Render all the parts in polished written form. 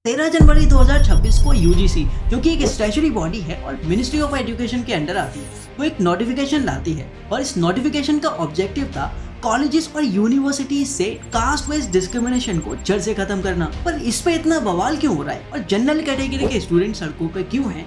13 जनवरी 2026 को यूजीसी, जो कि एक स्टैट्यूटरी बॉडी है और मिनिस्ट्री ऑफ एजुकेशन के अंडर आती है, वो एक नोटिफिकेशन लाती है। और इस नोटिफिकेशन का ऑब्जेक्टिव था कॉलेजेस और यूनिवर्सिटीज से कास्ट बेस्ड डिस्क्रिमिनेशन को जड़ से खत्म करना। पर इस पे इतना बवाल क्यों हो रहा है और जनरल कैटेगरी के स्टूडेंट सड़कों पे क्यों हैं?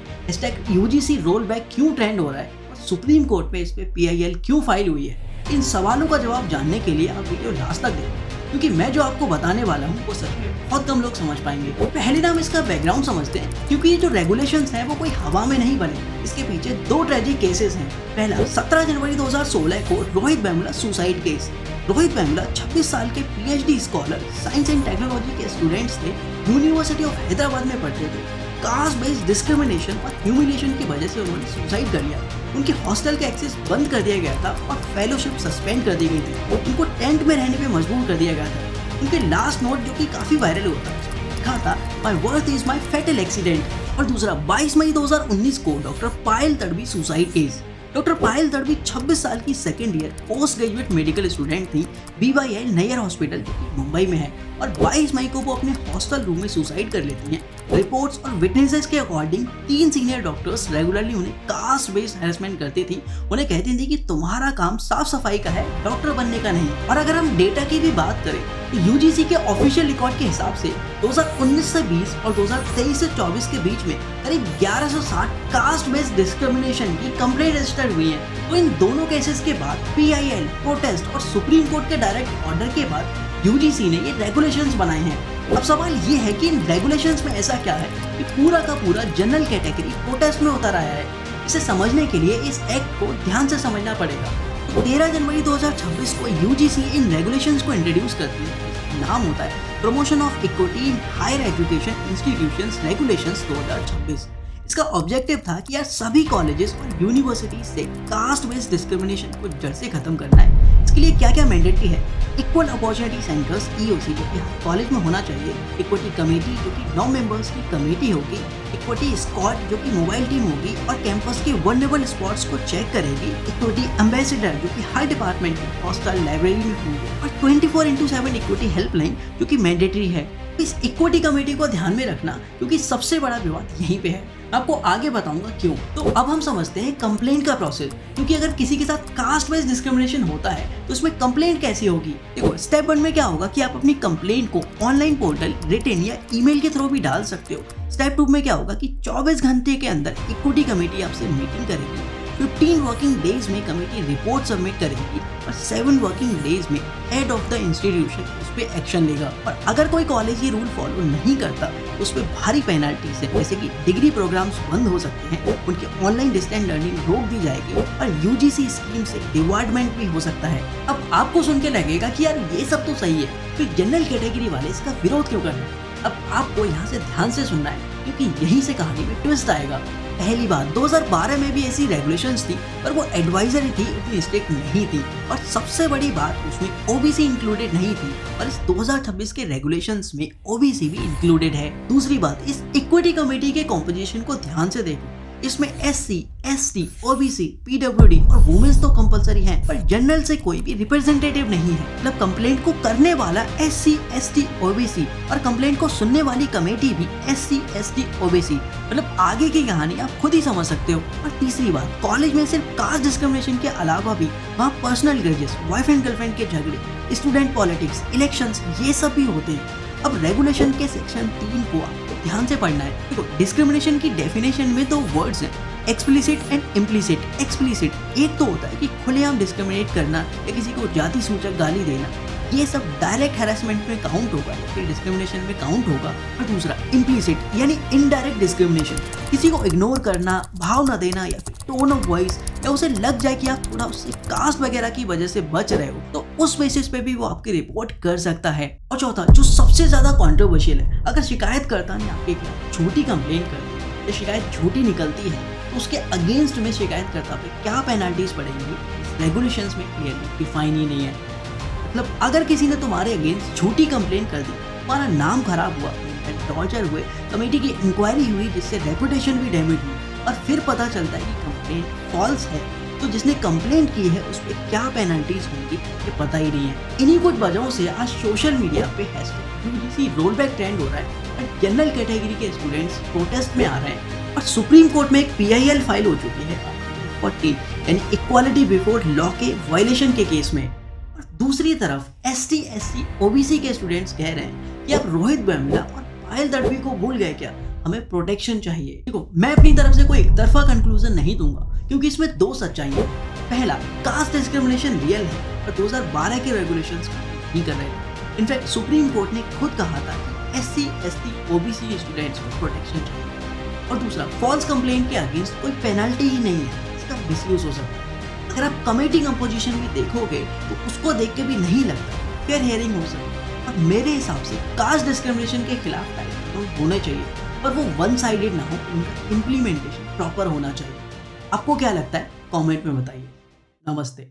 #UGC रोल बैक क्यों ट्रेंड हो रहा है और सुप्रीम कोर्ट में इस पे PIL क्यों फाइल हुई है? इन सवालों का जवाब जानने के लिए आप वीडियो लास्ट तक देखें, क्योंकि मैं जो आपको बताने वाला हूँ वो सच में बहुत कम लोग समझ पाएंगे। पहले ना हम इसका बैकग्राउंड समझते हैं, क्योंकि ये जो रेगुलेशंस हैं वो कोई हवा में नहीं बने। इसके पीछे दो ट्रेजिक केसेस हैं। पहला 17 जनवरी 2016 को रोहित वेमुला सुसाइड केस। रोहित वेमुला 26 साल के PhD scholar science and technology के स्टूडेंट्स थे, यूनिवर्सिटी ऑफ हैदराबाद में पढ़ते थे। कास्ट बेस्ड डिस्क्रिमिनेशन और ह्यूमिलिएशन की वजह से उन्होंने सुसाइड कर लिया। उनके हॉस्टल का एक्सेस बंद कर दिया गया था और फेलोशिप सस्पेंड कर दी गई थी। उनको टेंट में रहने पे मजबूर कर दिया गया था। उनके लास्ट नोट, जो कि काफी वायरल हुआ था, लिखा था my worth is my fatal accident. और दूसरा 22 मई 2019 को doctor Payal Tadvi suicide case. Doctor Payal Tadvi 26 साल की second year post graduate medical student थी, BYL नैयर हॉस्पिटल जो कि मुंबई में है। और 22 मई को वो अपने हॉस्टल रूम में सुसाइड कर लेती हैं। रिपोर्ट्स और विटनेसेस के अकॉर्डिंग 3 सीनियर डॉक्टर्स रेगुलरली उन्हें कास्ट बेस्ड हैरेसमेंट करती थी। उन्हें कहती थी कि तुम्हारा काम साफ सफाई का है, डॉक्टर बनने का नहीं। और अगर हम डेटा की भी बात करें तो UGC के ऑफिशियल रिकॉर्ड के हिसाब से 2019 से 20 और 2023 से 24 के बीच में करीब 1160 कास्ट बेस्ड डिस्क्रिमिनेशन की कंप्लेंट रजिस्टर हुई है। तो इन दोनों केसेस के बाद PIL, प्रोटेस्ट और सुप्रीम कोर्ट के डायरेक्ट ऑर्डर के बाद UGC ने ये रेगुलेशंस बनाए हैं। अब सवाल ये है कि इन रेगुलेशंस में ऐसा क्या है कि पूरा का पूरा जनरल कैटेगरी प्रोटेस्ट में उतर आया है। इसे समझने के लिए इस एक्ट को ध्यान से समझना पड़ेगा। तो 13 जनवरी 2026 को UGC इन रेगुलेशंस को इंट्रोड्यूस करती है। नाम होता है promotion of equity in higher education institutions regulations 2026। इसका ऑब्जेक्टिव था कि यार सभी कॉलेजेस और यूनिवर्सिटीज से कास्ट बेस्ड डिस्क्रिमिनेशन को जड़ से खत्म करना है। इसके लिए क्या क्या मैंडेटरी है? इक्वल अपॉर्चुनिटी सेंटर्स EOC, जो कि हर कॉलेज में होना चाहिए। इक्विटी कमेटी, जो कि 9 मेंबर्स की कमेटी होगी। इक्विटी स्क्वाड, जो कि मोबाइल टीम होगी और कैंपस के वल्नरेबल स्पॉट्स को चेक करेगी। इक्विटी एम्बेसडर, जो कि हर डिपार्टमेंट के हॉस्टल लाइब्रेरी में होंगे। और 24/7 इक्विटी हेल्पलाइन, जो कि मैंडेटरी है। इस इक्विटी कमेटी को ध्यान में रखना, क्योंकि सबसे बड़ा विवाद यहीं पे है। आपको आगे बताऊंगा क्यों। तो अब हम समझते हैं कंप्लेंट का प्रोसेस, क्योंकि अगर किसी के साथ कास्ट बेस्ड डिस्क्रिमिनेशन होता है तो उसमें कंप्लेंट कैसी होगी। देखो, स्टेप 1 में क्या होगा कि आप अपनी कंप्लेंट को ऑनलाइन पोर्टल, रिटन या ईमेल के थ्रू भी डाल सकते हो। स्टेप 2 में क्या होगा कि 24 घंटे के अंदर इक्विटी कमेटी आपसे मीटिंग करेगी। 15 वर्किंग डेज में कमेटी रिपोर्ट सबमिट करेगी और 7 वर्किंग डेज में हेड ऑफ द इंस्टीट्यूशन उस पर एक्शन लेगा। और अगर कोई कॉलेज ये रूल फॉलो नहीं करता तो उस पर भारी पेनल्टी से, जैसे कि डिग्री प्रोग्राम्स बंद हो सकते हैं, उनकी ऑनलाइन डिस्टेंस लर्निंग रोक दी जाएगी और UGC स्कीम से डिवार्डमेंट भी हो सकता है। अब आपको सुन के लगेगा कि यार ये सब तो सही है, फिर जनरल कैटेगरी वाले इसका विरोध क्यों कर रहे हैं? अब आपको यहाँ से ध्यान से सुनना है, क्योंकि यहीं से कहानी में ट्विस्ट आएगा। पहली बात, 2012 में भी ऐसी रेगुलेशंस थी, पर वो एडवाइजरी थी, उतनी स्ट्रिक्ट नहीं थी। और सबसे बड़ी बात, उसमें OBC इंक्लूडेड नहीं थी, और इस 2026 के रेगुलेशंस में OBC भी इंक्लूडेड है। दूसरी बात, इस इक्विटी कमेटी के कॉम्पोजिशन को ध्यान से देखो। इसमें SC, ST, OBC, PWD और वुमेन्स तो कंपलसरी हैं, पर जनरल से कोई भी रिप्रेजेंटेटिव नहीं है। मतलब कंप्लेंट को करने वाला SC, ST, OBC और कंप्लेंट को सुनने वाली कमेटी भी SC, ST, OBC। मतलब आगे की कहानी आप खुद ही समझ सकते हो। और तीसरी बात, कॉलेज में सिर्फ कास्ट डिस्क्रिमिनेशन के अलावा भी वहाँ पर्सनल ग्रजेस, बॉयफ्रेंड गर्लफ्रेंड के झगड़े, स्टूडेंट पॉलिटिक्स, इलेक्शंस, ये सब भी होते हैं। अब रेगुलेशन के सेक्शन 3 को आपको ध्यान से पढ़ना है। देखो, डिस्क्रिमिनेशन की डेफिनेशन में दो वर्ड्स हैं, एक्सप्लिसिट एंड इम्प्लिसिट। एक्सप्लिसिट एक तो होता है कि खुलेआम डिस्क्रिमिनेट करना या किसी को जाति सूचक गाली देना, ये सब डायरेक्ट हैरेसमेंट में काउंट होगा या फिर डिस्क्रिमिनेशन में काउंट होगा। और दूसरा इम्प्लिसिट यानी इनडायरेक्ट डिस्क्रिमिनेशन, किसी को इग्नोर करना, भाव न देना या फिर टोन ऑफ वॉइस, या उसे लग जाए कि आप थोड़ा उससे कास्ट वगैरह की वजह से बच रहे हो, तो उस बेसिस पे भी वो आपकी रिपोर्ट कर सकता है। और चौथा, जो सबसे ज्यादा कंट्रोवर्शियल है, अगर शिकायतकर्ता ने आपके खिलाफ झूठी कंप्लेंट कर दी या शिकायत झूठी निकलती है तो उसके अगेंस्ट में शिकायतकर्ता पे क्या पेनल्टीज पड़ेंगी, रेगुलेशंस में क्लियरली डिफाइन ही नहीं है। मतलब अगर किसी ने तुम्हारे अगेंस्ट झूठी कंप्लेंट कर दी, तुम्हारा नाम खराब हुआ, टॉर्चर हुए, कमेटी की इंक्वायरी हुई जिससे रेपुटेशन भी डैमेज हुई, और फिर पता चलता है कि कंप्लेंट फॉल्स है, तो जिसने कंप्लेंट की है उस पर क्या पेनल्टीज होंगी ये पता ही नहीं है। इन्हीं कुछ वजहों से आज सोशल मीडिया पे hashtag UGC roll back trend हो रहा है और जनरल कैटेगरी के स्टूडेंट्स प्रोटेस्ट में आ रहे हैं और सुप्रीम कोर्ट में एक PIL फाइल हो चुकी है 40 यानी इक्वालिटी बिफोर लॉ के वायलेशन के केस में। और दूसरी तरफ ST SC OBC के स्टूडेंट्स कह रहे हैं कि आप रोहित वेमुला और पायल तडवी को भूल गए क्या, हमें प्रोटेक्शन चाहिए। देखो मैं अपनी तरफ से कोई एक तरफा कंक्लूजन नहीं दूंगा क्योंकि इसमें दो सच्चाइयां। पहला, कास्ट डिस्क्रिमिनेशन रियल है और 2012 के रेगुलेशंस नहीं कर रहे थे। इनफैक्ट सुप्रीम कोर्ट ने खुद कहा था कि SC ST OBC स्टूडेंट्स को प्रोटेक्शन चाहिए। और दूसरा, फॉल्स कंप्लेंट के अगेंस्ट कोई पेनल्टी ही नहीं है, इसका मिसयूज हो सकता है। अगर आप कमेटी कंपोजिशन भी देखोगे तो उसको देख के भी नहीं लगता फेयर हियरिंग हो सकती है। और मेरे हिसाब से कास्ट डिस्क्रिमिनेशन के खिलाफ टाइप होने चाहिए पर वो वन साइडेड ना हो, उनका इम्प्लीमेंटेशन प्रॉपर होना चाहिए। आपको क्या लगता है कमेंट में बताइए। नमस्ते।